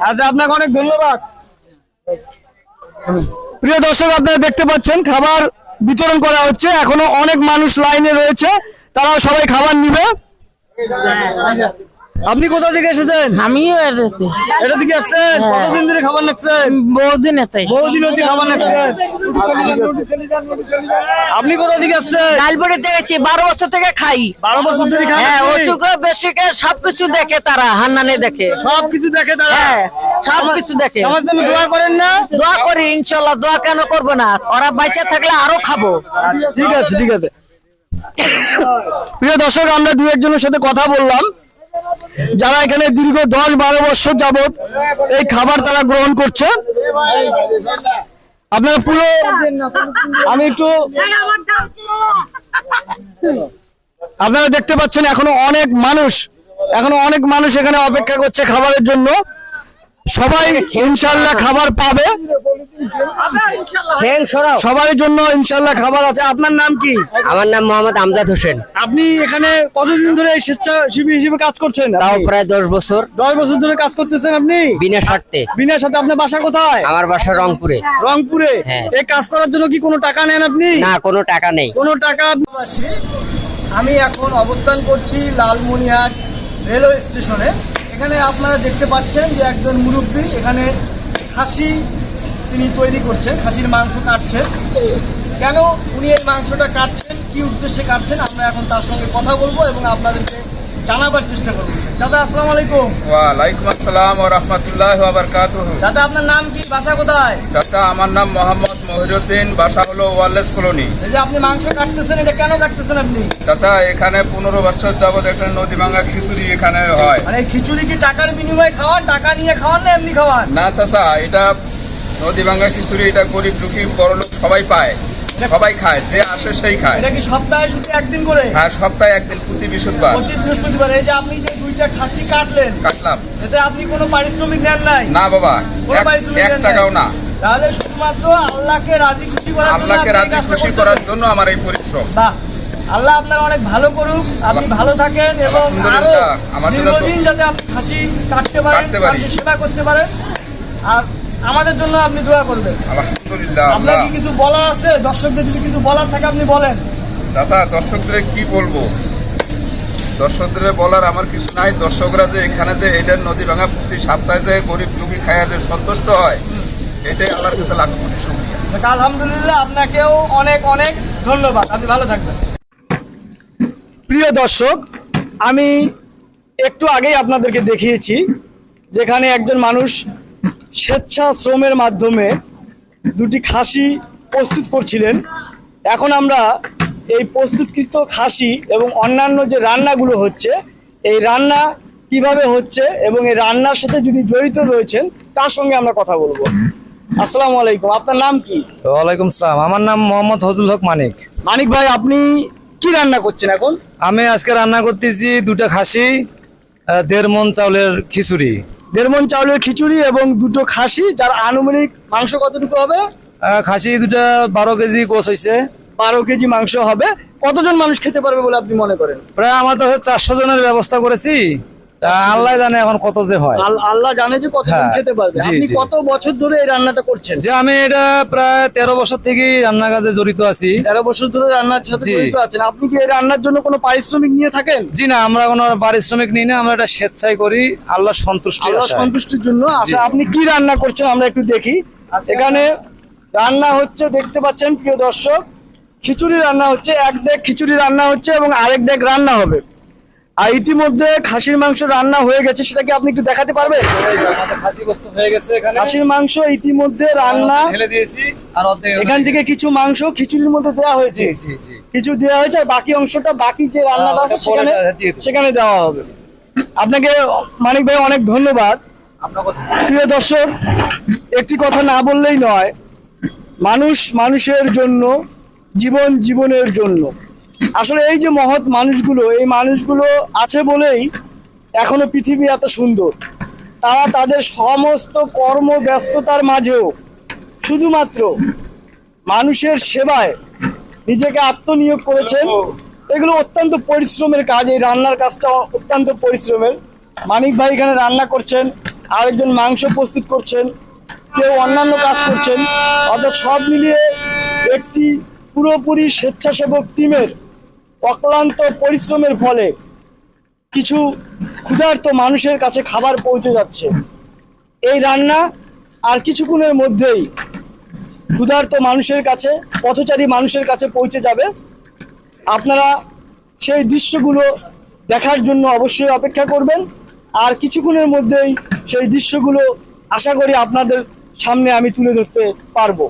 আচ্ছা, আপনাকে অনেক ধন্যবাদ। প্রিয় দর্শক, আপনারা দেখতে পাচ্ছেন খাবার বিতরণ করা হচ্ছে। এখনো অনেক মানুষ লাইনে রয়েছে, তারা সবাই খাবার নিবে। আপনি কোথা থেকে এসেছেন? আমিও এটা থেকে আসছেন? কতদিন ধরে খাবার নাচ্ছেন? বহুদিন আছে। বহুদিন হচ্ছে খাবার নাচ্ছেন। আপনি কোথা থেকে আসছেন? লালবাড়ি দেখেছি, 12 বছর থেকে খাই। 12 বছর ধরে খান? হ্যাঁ, অসুখ বেশিকে সবকিছু দেখে তারা, হান্নানে দেখে। সবকিছু দেখে তারা? হ্যাঁ, সবকিছু দেখে। আমার জন্য দোয়া করেন না? দোয়া করি ইনশাল্লাহ, দোয়া কেন করবো না? ওরা বাইচে থাকলে আরো খাবো। ঠিক আছে, ঠিক আছে। প্রিয় দর্শক, আমরা দু একজনের সাথে কথা বললাম যারা এখানে দীর্ঘ 10-12 বছর যাবত এই খাবার তারা গ্রহণ করছে। আপনারা পুরো, আমি একটু, আপনারা দেখতে পাচ্ছেন এখনো অনেক মানুষ এখানে অপেক্ষা করছে খাবারের জন্য। সবাই ইনশাল্লাহ খাবার পাবে, সবার জন্য ইনশাল্লাহ খাবার আছে। আপনার নাম কি? আমার নাম মোহাম্মদ আমজাদ হোসেন। আপনি এখানে কতদিন ধরে স্বেচ্ছাসেবী হিসেবে কাজ করছেন? তাও প্রায় 10 বছর। 10 বছর ধরে কাজ করতেছেন আপনি বিনা স্বার্থে। বিনা সাথে। আপনার বাসা কোথায়? আমার বাসা রংপুরে। রংপুরে? হ্যাঁ। এই কাজ করার জন্য কি কোনো টাকা নেন আপনি? না, কোনো টাকা নেই। কোনো টাকা। আমি এখন অবস্থান করছি লালমনিরহাট রেলওয়ে স্টেশনে। এখানে আপনারা দেখতে পাচ্ছেন যে একজন মুরব্বী এখানে খাসি তিনি তৈরি করছেন, খাসির মাংস কাটছেন। কেন উনি এই মাংসটা কাটছেন, কি উদ্দেশ্যে কাটছেন, আমরা এখন তার সঙ্গে কথা বলবো এবং আপনাদেরকে জানাবার চেষ্টা করবো। চাচা, আসসালামু আলাইকুম। ওয়ালাইকুম আসসালাম ওয়া রাহমাতুল্লাহি ওয়া বারাকাতুহু। চাচা, আপনার নাম কি, বাসা কোথায়? চাচা, আমার নাম মোহাম্মদ মহিরুদ্দিন, বাসা হলো ওয়ারলেস কলোনি। এই যে আপনি মাংস কাটতেছেন, এটা কেন কাটতেছেন আপনি? চাচা, এখানে 15 বছর যাবত একটা নদী ভাঙা খিচুড়ি এখানে হয়। মানে খিচুড়ি কি টাকার বিনিময়ে খাওয়ান, টাকা নিয়ে খাওয়ান না এমনি খাওয়ান? না চাচা, এটা নদী ভাঙা খিচুড়ি, এটা গরিব দুঃখী বড়লোক সবাই পায়, সবাই খায়, যে আসে সেই খায়। এটা কি সপ্তাহে শুধু একদিন করে? হ্যাঁ, সপ্তাহে একদিন, প্রতি বৃহস্পতিবার। প্রতি বৃহস্পতিবার। এই যে আপনি যে 2টা খাসি কাটলেন, কাটলাম। এতে আপনি কোনো পারিশ্রমিক নেন নাই? না বাবা, কোনো পারিশ্রমিক এক নেন নাই? টাকাও না। তাহলে শুধুমাত্র আল্লাহকে রাজি খুশি করার জন্য আল্লাহকে আপনি এই রাজি কাজটা খুশি করছেন? করার জন্য আমার এই পরিশ্রম। বাহ, আল্লাহ আপনার অনেক ভালো করুক, আপনি ভালো থাকেন এবং আরো আলহামদুলিল্লাহ, আমার জন্য দীর্ঘদিন যাতে আপনি খাসি কাটতে পারেন, মানুষের সেবা করতে পারেন, আর আমাদের জন্য আপনি দোয়া করবেন। আলহামদুলিল্লাহ। আপনার কি কিছু বলার আছে? দর্শকদের যদি কিছু বলার থাকে আপনি বলেন। চাচা, দর্শকদের কি বলবো? দর্শকদের বলার আমার কিছু নাই। দর্শকরা যে এখানে যে এটার নদী ভাঙা প্রতি সপ্তাহে যে গরিব দুঃখী খায়া যে সন্তুষ্ট হয়, এটাই আল্লাহর কাছে লাখ কোটি শুকরিয়া। আলহামদুলিল্লাহ, আপনাকেও অনেক অনেক ধন্যবাদ, আপনি ভালো থাকবেন। প্রিয় দর্শক, আমি একটু আগেই আপনাদেরকে দেখিয়েছি যেখানে একজন মানুষ স্বেচ্ছাশ্রমের মাধ্যমে 2টি খাসি প্রস্তুত করছিলেন। এখন আমরা এই প্রস্তুতকৃত খাসি এবং অন্যান্য যে রান্নাগুলো হচ্ছে, এই রান্না কিভাবে হচ্ছে এবং এই রান্নার সাথে যিনি জড়িত রয়েছেন তার সঙ্গে আমরা কথা বলবো। আসসালামু আলাইকুম, আপনার নাম কি? ওয়ালাইকুম সালাম, আমার নাম মোহাম্মদ ফজলুল হক মানিক। মানিক ভাই, আপনি কি রান্না করছেন এখন? আমি আজকে রান্না করতেছি 2টা খাসি, 1.5 মণ চাউলের খিচুড়ি। 1.5 মণ চাউলের খিচুড়ি এবং 2টো খাসি, যার আনুমানিক মাংস কতটুকু হবে? খাসি 2টা 12 কেজি গোছ হয়েছে। 12 কেজি মাংস হবে। কতজন মানুষ খেতে পারবে বলে আপনি মনে করেন? প্রায় আমাদের 400 জনের ব্যবস্থা করেছি। আল্লাহ জানে এখন কত যে হয়। আল্লাহ জানে যে কতজন হ্যাঁ, খেতে পারবে। জি, আপনি জি। কত বছর ধরে এই রান্নাটা করছেন? যে আমি এটা প্রায় 13 বছর থেকে রান্না কাজে জড়িত আছি। 13 বছর ধরে রান্নার সাথে জি। জড়িত আছেন। আপনি কি এই রান্নার জন্য কোনো পারিশ্রমিক নিয়ে থাকেন? জি না, আমরা কোনো পারিশ্রমিক নিই না, আমরা এটা স্বেচ্ছায় করি, আল্লাহ সন্তুষ্টি আল্লাহ সন্তুষ্টির জন্য। আচ্ছা, আপনি কি রান্না করছেন আমরা একটু দেখি। এখানে রান্না হচ্ছে, দেখতে পাচ্ছেন প্রিয় দর্শক, খিচুড়ি রান্না হচ্ছে। 1 ডেক খিচুড়ি রান্না হচ্ছে এবং আরেক ডেক রান্না হবে। আর ইতিমধ্যে খাসির মাংস রান্না হয়ে গেছে, সেটা কি আপনি একটু দেখাতে পারবেন? খাসি বস্তু হয়ে গেছে এখানে, খাসির মাংস ইতিমধ্যে রান্না ঢেলে দিয়েছি, আর অর্ধেক এখান থেকে কিছু মাংস খিচুড়ির মধ্যে দেওয়া হয়েছে। জি জি। কিছু দেওয়া হয়েছে আর বাকি অংশটা, বাকি যে রান্নাটা আছে পরে সেখানে দিয়ে দেব। সেখানে দেওয়া হবে। আপনাকে মানিক ভাই অনেক ধন্যবাদ। প্রিয় দর্শক, একটি কথা না বললেই নয়, মানুষ মানুষের জন্য, জীবন জীবনের জন্য। আসলে এই যে মহৎ মানুষগুলো, এই মানুষগুলো আছে বলেই এখনো পৃথিবী এত সুন্দর। তারা তাদের সমস্ত কর্মব্যস্ততার মাঝেও শুধুমাত্র মানুষের সেবায় নিজেকে আত্মনিয়োগ করেছেন। এগুলো অত্যন্ত পরিশ্রমের কাজ, এই রান্নার কাজটা অত্যন্ত পরিশ্রমের। মানিক ভাই এখানে রান্না করছেন, আরেকজন মাংস প্রস্তুত করছেন, কেউ অন্যান্য কাজ করছেন। অর্থাৎ সব মিলিয়ে একটি পুরোপুরি স্বেচ্ছাসেবক টিমের অক্লান্ত পরিশ্রমের ফলে কিছু ক্ষুধার্ত মানুষের কাছে খাবার পৌঁছে যাচ্ছে। এই রান্না আর কিছুক্ষণের মধ্যেই ক্ষুধার্ত মানুষের কাছে, পথচারী মানুষের কাছে পৌঁছে যাবে। আপনারা সেই দৃশ্যগুলো দেখার জন্য অবশ্যই অপেক্ষা করবেন। আর কিছুক্ষণের মধ্যেই সেই দৃশ্যগুলো আশা করি আপনাদের সামনে আমি তুলে ধরতে পারবো।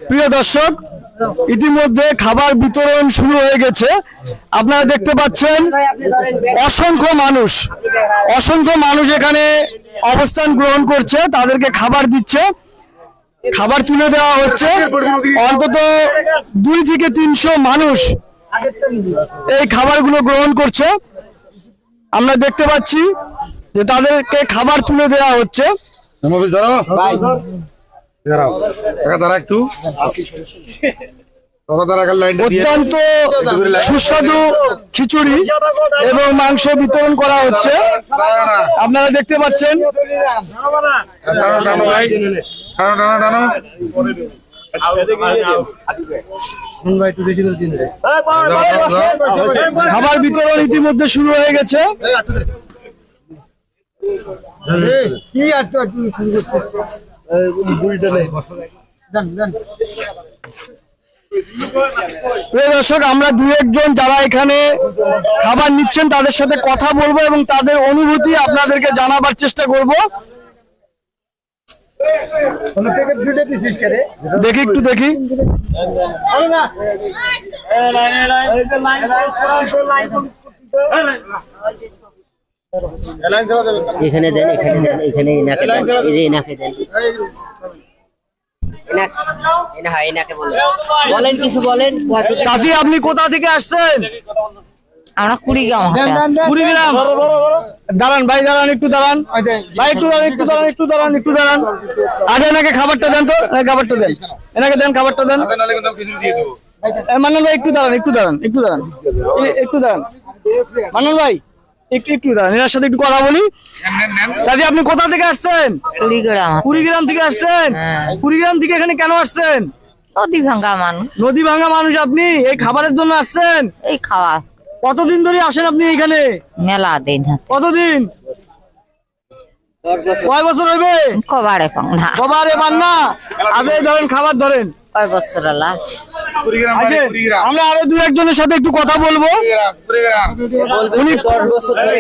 প্রিয় দর্শক, ইতিমধ্যে খাবার বিতরণ শুরু হয়ে গেছে। আপনারা দেখতে পাচ্ছেন অসংখ্য মানুষ এখানে অবস্থান গ্রহণ করছে, তাদেরকে খাবার দিচ্ছে, খাবার তুলে দেওয়া হচ্ছে। অন্তত 2 থেকে 300 মানুষ এই খাবারগুলো গ্রহণ করছে। আমরা দেখতে পাচ্ছি যে তাদেরকে খাবার তুলে দেওয়া হচ্ছে। অত্যন্ত সুস্বাদু খিচুড়ি এবং মাংস বিতরণ করা হচ্ছে, আপনারা দেখতে পাচ্ছেন। খাবার বিতরণ ইতিমধ্যে শুরু হয়ে গেছে। প্রিয় দর্শক, আমরা 2-1 যারা এখানে খাবার নিচ্ছেন তাদের সাথে কথা বলবো এবং তাদের অনুভূতি আপনাদেরকে জানাবার চেষ্টা করব। দেখি একটু দেখি। এখানে দেন, এখানে দেন, এখানে এনাকে দেন, এই যে এনাকে দেন, এনাকে বলেন কিছু বলেন। চাচি, আপনি কোথা থেকে আসছেন? আমরা কুড়িগ্রাম। কুড়িগ্রাম। দাঁড়ান ভাই, দাঁড়ান, একটু দাঁড়ান ভাই, একটু দাঁড়ান। আজ এনাকে খাবারটা দেন তো, খাবারটা দেন, এনাকে দেন, খাবারটা দেন। মান্নান ভাই একটু দাঁড়ান। মান্নান ভাই একটু দাঁড়ান, এনার সাথে একটু কথা বলি। দাদি, আপনি কোথা থেকে আসছেন? কুড়িগ্রাম থেকে আসছেন? কুড়িগ্রাম থেকে এখানে কেন আসছেন? নদী ভাঙ্গা মানুষ আপনি এই খাবারের জন্য আসছেন? এই খাওয়া কতদিন ধরে আসেন আপনি এখানে? মেলা দিন। কতদিন? কয় বছর হইবে? কবারে পান না? আগে ধরেন, খাবার ধরেন। কয় বছর? আমরা আরো 2-1 সাথে একটু কথা বলবো।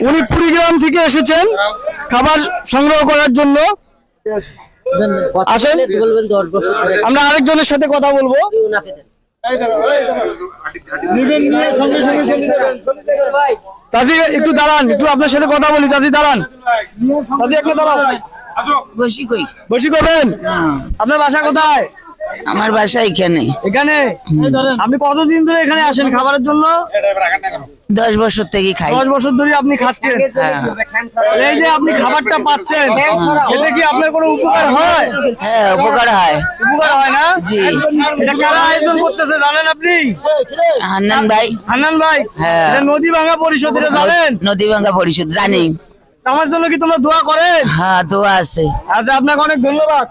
উনি কুড়িগ্রাম থেকে এসেছেন খাবার সংগ্রহ করার জন্য। আসেন, আমরা আরেকজনের সাথে কথা বলবো। দাদি একটু দাঁড়ান, একটু আপনার সাথে কথা বলি। দাদি দাঁড়ান, দাদি একটু দাঁড়ান। বসি করবেন? আপনার বাসা কোথায়? আমার বাসা এখানে। এখানে? আপনি কতদিন ধরে এখানে আসেন খাবারের জন্য? 10 বছর থেকে খাই। 10 বছর ধরে আপনি খাচ্ছেন? এই যে আপনি খাবারটা পাচ্ছেন, এতে কি আপনার কোনো উপকার হয়? হ্যাঁ, উপকার হয়। উপকার হয় না? জি। এটা কারা আয়োজন করতেছে জানেন আপনি? হান্নান ভাই। হ্যাঁ। এটা নদী ভাঙ্গা পরিষদ, এটা জানেন? নদী ভাঙ্গা পরিষদ জানি। আমার জন্য কি তোমরা দোয়া করেন? হ্যাঁ, দোয়া আছে। আচ্ছা, আপনাকে অনেক ধন্যবাদ।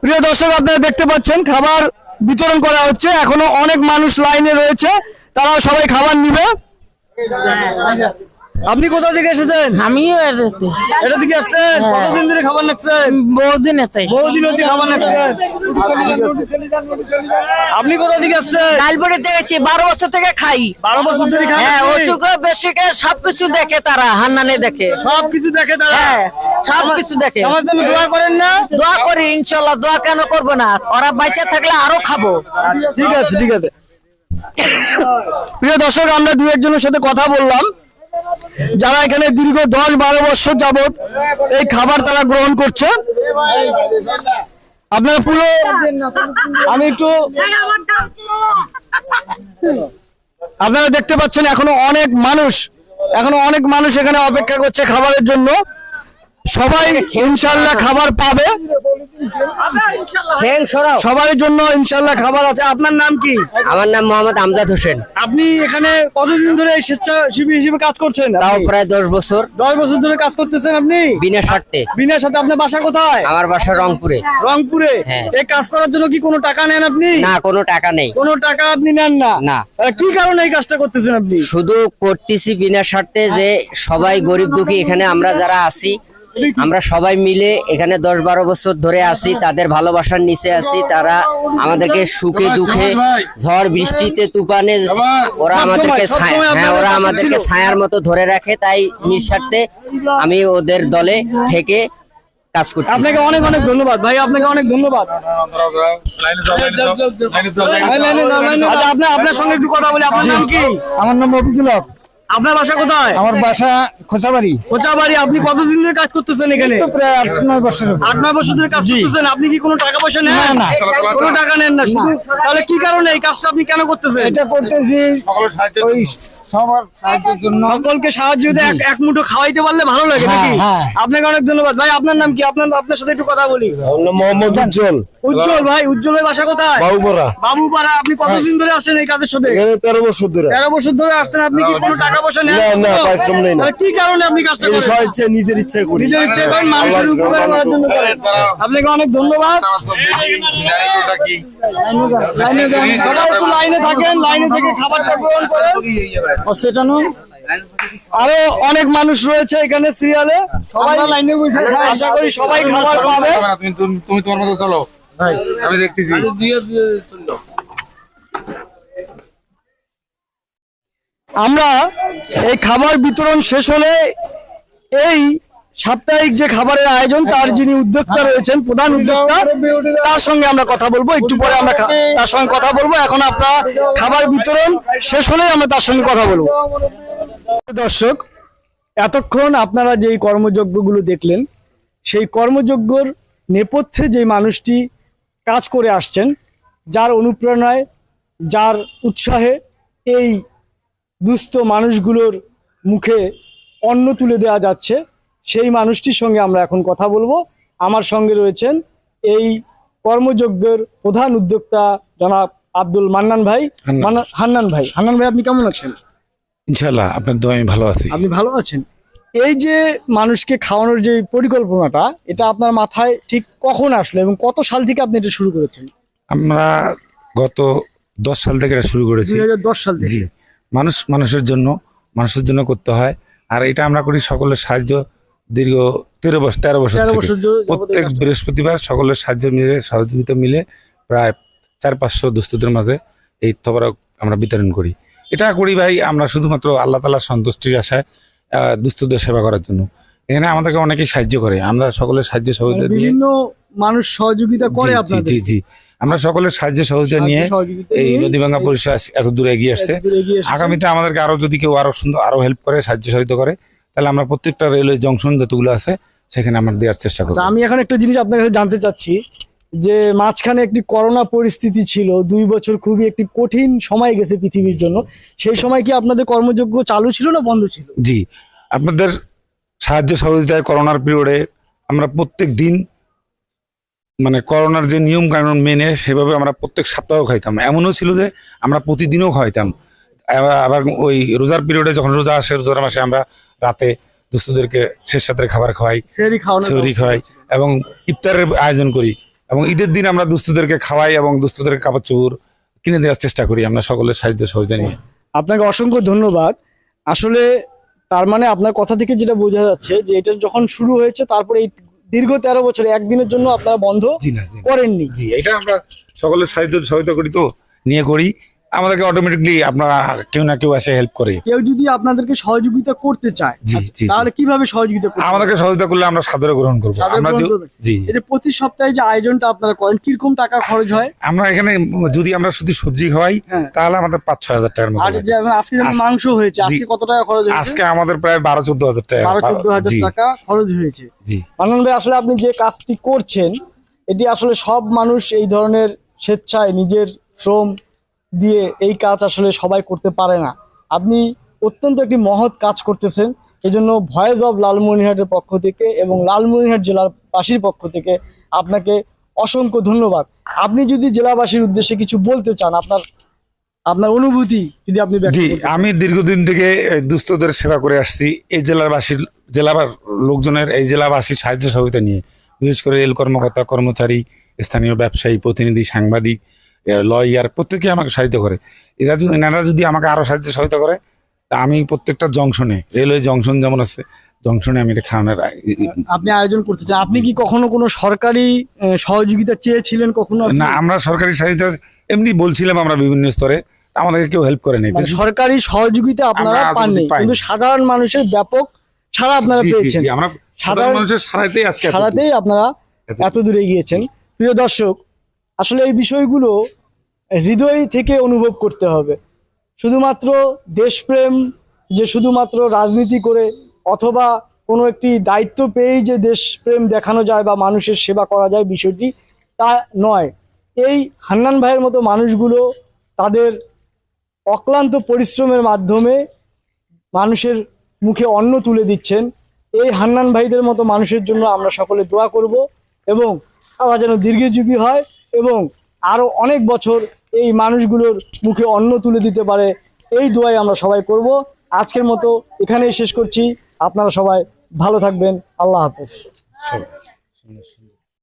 প্রিয় দর্শক, আপনারা দেখতে পাচ্ছেন খাবার বিতরণ করা হচ্ছে। এখনো অনেক মানুষ লাইনে রয়েছে, তারা সবাই খাবার নিবে। আপনি কোথা থেকে এসেছেন? আমিও এটা থেকে আসছেন? কতদিন ধরে খাবার নাচ্ছেন? বহুদিন হচ্ছে খাবার নাচ্ছেন। আপনি কোথা থেকে আসছেন? লালপুরে দেখেছি, 12 বছর থেকে খাই। 12 বছর ধরে খান? হ্যাঁ, অসুখ বেশিকে সবকিছু দেখে তারা, হান্নানে দেখে সবকিছু দেখে তারা। হ্যাঁ, সবকিছু দেখে। আমার জন্য দোয়া করেন না? দোয়া করি ইনশাল্লাহ। দোয়া কেন করবো না? ওরা বাইচা থাকলে আরো খাবো। ঠিক আছে। প্রিয় দর্শক, আমরা 2-1 সাথে কথা বললাম, যারা এখানে দীর্ঘ 10-12 বছর যাবত এই খাবার তারা গ্রহণ করছে। আপনারা পুরো, আমি একটু, আপনারা দেখতে পাচ্ছেন এখনো অনেক মানুষ এখানে অপেক্ষা করছে খাবারের জন্য। সবাই ইনশাল্লাহ খাবার পাবে, সবার জন্য ইনশাল্লাহ খাবার আছে। আপনার নাম কি? আমার নাম মোহাম্মদ আমজাদ হোসেন। আপনি এখানে কতদিন ধরে স্বেচ্ছাসেবী হিসেবে কাজ করছেন? তাও প্রায় 10 বছর। 10 বছর ধরে কাজ করতেছেন আপনি বিনা স্বার্থে। বিনা সাথে। আপনার বাসা কোথায়? আমার বাসা রংপুরে। রংপুরে। হ্যাঁ। এই কাজ করার জন্য কি কোনো টাকা নেন আপনি? না, কোনো টাকা নেই। কোনো টাকা আপনি নেন না? না। কি কারণে এই কাজটা করতেছেন আপনি? শুধু করতেছি বিনা স্বার্থে, যে সবাই গরিব দুঃখী এখানে আমরা যারা আছি, আমরা সবাই মিলে এখানে 10-12 বছর ধরে আছি, তাদের ভালোবাসার নিচে আছি। তারা আমাদেরকে সুখে দুঃখে, ঝড় বৃষ্টিতে তুফানে ওরা আমাদেরকে ওরা আমাদেরকে ছায়ার মতো ধরে রাখে। তাই নিঃস্বার্থে আমি ওদের দলে থেকে কাজ করছি। আপনাকে অনেক অনেক ধন্যবাদ ভাই, আপনাকে অনেক ধন্যবাদ। আচ্ছা, আপনার সঙ্গে একটু কথা বলি। আপনার নাম কি? আমার নাম মফিজুল হক। আপনার বাসা কোথায়? আমার বাসা খোঁচাবাড়ি। কোচাবাড়ি। আপনি কতদিন ধরে কাজ করতেছেন এখানে? তো প্রায় 8-9 বছর। 8-9 বছর ধরে কাজ করতেছেন। আপনি কি কোনো টাকা পয়সা নেন? না। কোনো টাকা নেন না শুধু? তাহলে কি কারণে এই কাজটা আপনি কেন করতেছেন? এটা করতেছি ওই সবার সাহায্যের জন্য। সকলকে সাহায্য দিয়ে এক মুঠো খাওয়াইতে পারলে ভালো লাগে নাকি? হ্যাঁ। আপনাকে অনেক ধন্যবাদ ভাই। আপনার নাম কি? আপনার সাথে একটু কথা বলি। মোহাম্মদ উজ্জ্বল। উজ্জ্বল ভাই। উজ্জ্বল ভাই বাসা কোথায়? বাবুপাড়া। বাবুপাড়া। আপনি কতদিন ধরে আসছেন এই কাজের সাথে? 13 বছর ধরে। 13 বছর ধরে আসছেন। আপনি কি কোনো টাকা পয়সা নেন? না, পরিশ্রম নেই না। তাহলে কি কারণে আপনি কাজটা করেন? স্বেচ্ছা, নিজের ইচ্ছা করি। নিজের ইচ্ছে করেন, মানুষের উপকার করার জন্য করেন। আপনাকে অনেক ধন্যবাদ। লাইনে যান। সবাই একটু লাইনে থাকেন, লাইনে থেকে খাবারটা গ্রহণ করেন। আরো অনেক মানুষ রয়েছে এখানে সিরিয়ালে, সবাই লাইনে বসে খায়। আশা করি সবাই খাবার পাবে। তুমি তোমার মতো চলো, আমি দেখতেছি। আমরা এই খাবার বিতরণ শেষ হলে এই সাপ্তাহিক যে খাবারের আয়োজন, তার যিনি উদ্যোক্তা রয়েছেন, প্রধান উদ্যোক্তা, তার সঙ্গে আমরা কথা বলবো। একটু পরে আমরা তার সঙ্গে কথা বলবো। এখন আপনারা খাবার বিতরণ শেষ হলেই আমরা তার সঙ্গে কথা বলবো। দর্শক, এতক্ষণ আপনারা যেই কর্মযজ্ঞগুলো দেখলেন, সেই কর্মযজ্ঞর নেপথ্যে যে মানুষটি কাজ করে আসছেন, যার অনুপ্রেরণায়, যার উৎসাহে এই দুস্থ মানুষগুলোর মুখে অন্ন তুলে দেওয়া যাচ্ছে, সেই মানুষটির সঙ্গে আমরা এখন কথা বলবো। আমার সঙ্গে রয়েছেন এই কর্মযজ্ঞের প্রধান উদ্যোক্তা জনাব আব্দুল মান্নান ভাই। হান্নান ভাই। হান্নান ভাই, আপনি কেমন আছেন? ইনশাআল্লাহ আপনার দোয়া আমি ভালো আছি। আপনি ভালো আছেন? এই যে মানুষকে খাওয়ানোর যে পরিকল্পনাটা, এটা আপনার মাথায় ঠিক কখন আসলো এবং কত সাল থেকে আপনি এটা শুরু করেছেন? আমরা গত 10 সাল থেকে এটা শুরু করেছি। 2010 সাল থেকে। জি, মানুষের জন্য করতে হয়। আর এটা আমরা করি সকলের সাহায্য, দীর্ঘ 13 বছর থেকে। প্রত্যেক বৃহস্পতিবার সকলের সাহায্য মিলে, সহযোগিতা মিলে প্রায় 400-500 দুস্থদের মাঝে এই তবরক আমরা বিতরণ করি। এটা করি ভাই আমরা শুধুমাত্র আল্লাহ তাআলার সন্তুষ্টির আশায়, দুস্থদের সেবা করার জন্য। এখানে আমাদেরকে অনেকেই সাহায্য করে, আমরা সকলের সাহায্য সহযোগিতা দিয়ে, বিভিন্ন মানুষ সহযোগিতা করে আপনাদের। জি, আমরা সকলের সাহায্য সহযোগিতা নিয়ে এই নদীভাঙ্গা পরিষেবা এত দূরে এগিয়ে আসছে। আগামীতে আমাদেরকে আরো যদি কেউ আরো সুন্দর আরো হেল্প করে, সাহায্য সহযোগিতা করে, তাহলে আমরা প্রত্যেকটা রেলওয়ে জংশন যতগুলো আছে সেখানে আমরা দেওয়ার চেষ্টা করব। আমি এখন একটা জিনিস আপনার কাছে জানতে চাচ্ছি, যে মাঝখানে একটি করোনা পরিস্থিতি ছিল, 2 বছর খুবই একটি কঠিন সময় গেছে পৃথিবীর জন্য। সেই সময় কি আপনাদের কর্মযজ্ঞ চালু ছিল না বন্ধ ছিল? জি, আপনাদের সাহায্য সহযোগিতায় করোনার পিরিয়ডে আমরা প্রত্যেক দিন, মানে করোনার যে নিয়ম কানুন মেনে সেভাবে আমরা প্রত্যেক সপ্তাহ খাইতাম। এমনও ছিল যে আমরা প্রতিদিনও খাইতাম। আবার ওই রোজার পিরিয়ডে, যখন রোজা আসে, রোজার মাসে আমরা রাতে দুস্থদেরকে শেষ সাথে খাবার খাওয়াই, সেহরি খাওয়াই এবং ইফতারের আয়োজন করি। এবং ঈদের দিন আমরা দুস্থদেরকে খাওয়াই এবং দুস্থদেরকে কাপড় চোপড় কিনে দেওয়ার চেষ্টা করি আমরা সকলের সাহায্য সহযোগিতা নিয়ে। আপনাকে অসংখ্য ধন্যবাদ। আসলে তার মানে আপনার কথা থেকে যেটা বোঝা যাচ্ছে যে এটা যখন শুরু হয়েছে, তারপরে এই দীর্ঘ 13 বছরে একদিনের জন্য আপনারা বন্ধ করেননি। জি, এটা আমরা সকলের সাহায্য সহযোগিতা করি, তো নিয়ে করি। আমাদেরকে অটোমেটিকলি আপনারা কেউ না কেউ এসে হেল্প করে। কেউ যদি আপনাদেরকে সহযোগিতা করতে চায়, তাহলে কিভাবে সহযোগিতা করবে? আমাদেরকে সহযোগিতা করলে আমরা সাদরে গ্রহণ করবো। আমরা জি, এই যে প্রতি সপ্তাহে যে আয়োজনটা আপনারা করেন, কিরকম টাকা খরচ হয়? আমরা এখানে যদি আমরা শুধু সবজি খাওয়াই, তাহলে আমাদের 5-6 হাজার টাকার মতো। আর যে আজকে যেমন মাংস হয়েছে, আজকে কত টাকা খরচ হয়েছে? আজকে আমাদের প্রায় 12-14 হাজার টাকা। 12-14 হাজার টাকা খরচ হয়েছে। জি, আনন্দ ভাই, আসলে আপনি যে কাজটি করছেন, এটি আসলে সব মানুষ এই ধরনের স্বেচ্ছায় নিজের শ্রম দিয়ে এই কাজ আসলে সবাই করতে পারে না। আপনি অত্যন্ত একটি মহৎ কাজ করতেছেন। এই জন্য ভয়েস অফ লালমনিরহাটের পক্ষ থেকে এবং লালমনিরহাট জেলাবাসীর পক্ষ থেকে আপনাকে অসংখ্য ধন্যবাদ। আপনি যদি জেলাবাসীর উদ্দেশ্যে কিছু বলতে চান, আপনার অনুভূতি যদি আপনি ব্যক্ত জি, করতে। আমি দীর্ঘদিন থেকে এই দুস্থদের সেবা করে আসছি এই জেলার লোকজনের, এই জেলাবাসীর সাহায্য সহযোগিতা নিয়ে, বিশেষ করে রেল কর্মকর্তা, কর্মচারী, স্থানীয় ব্যবসায়ী, প্রতিনিধি, সাংবাদিক, লয়ার, প্রত্যেকে আমাকে সাহায্য করে। এনারা যদি আমাকে আরো সাহায্য সহায়তা করে, তা আমি প্রত্যেকটা জংশনে, রেলওয়ে জংশন যেমন আছে, জংশনে আমি এটা খাওয়ানোর আপনি আয়োজন করতে চান। আপনি কি কখনো কোনো সরকারি সহযোগিতা চেয়েছিলেন কখনো? না, আমরা সরকারি সহায়তা এমনি বলছিলাম, আমরা বিভিন্ন স্তরে, আমাদেরকে কেউ হেল্প করে নাই। মানে সরকারি সহযোগিতা আপনারা আমরা পাননি, পাইনি। কিন্তু সাধারণ মানুষের ব্যাপক সাড়া আপনারা জি, জি, পেয়েছেন। জি, আমরা সাধারণ মানুষের সারাইতেই আজকে এতটুকু। সারাতেই আপনারা এত দূরে গিয়েছেন। প্রিয় দর্শক, আসলে এই বিষয়গুলো হৃদয় থেকে অনুভব করতে হবে। শুধুমাত্র দেশপ্রেম, যে শুধুমাত্র রাজনীতি করে অথবা কোনো একটি দায়িত্ব পেয়েই যে দেশপ্রেম দেখানো যায় বা মানুষের সেবা করা যায়, বিষয়টি তা নয়। এই হান্নান ভাইয়ের মতো মানুষগুলো তাদের অক্লান্ত পরিশ্রমের মাধ্যমে মানুষের মুখে অন্ন তুলে দিচ্ছেন। এই হান্নান ভাইদের মতো মানুষের জন্য আমরা সকলে দোয়া করব এবং তারা যেন দীর্ঘজীবী হয় এবং আরও অনেক বছর এই মানুষগুলোর মুখে অন্ন তুলে দিতে পারে, এই দোয়াই আমরা সবাই করব। আজকের মতো এখানেই শেষ করছি। আপনারা সবাই ভালো থাকবেন। আল্লাহ হাফেজ।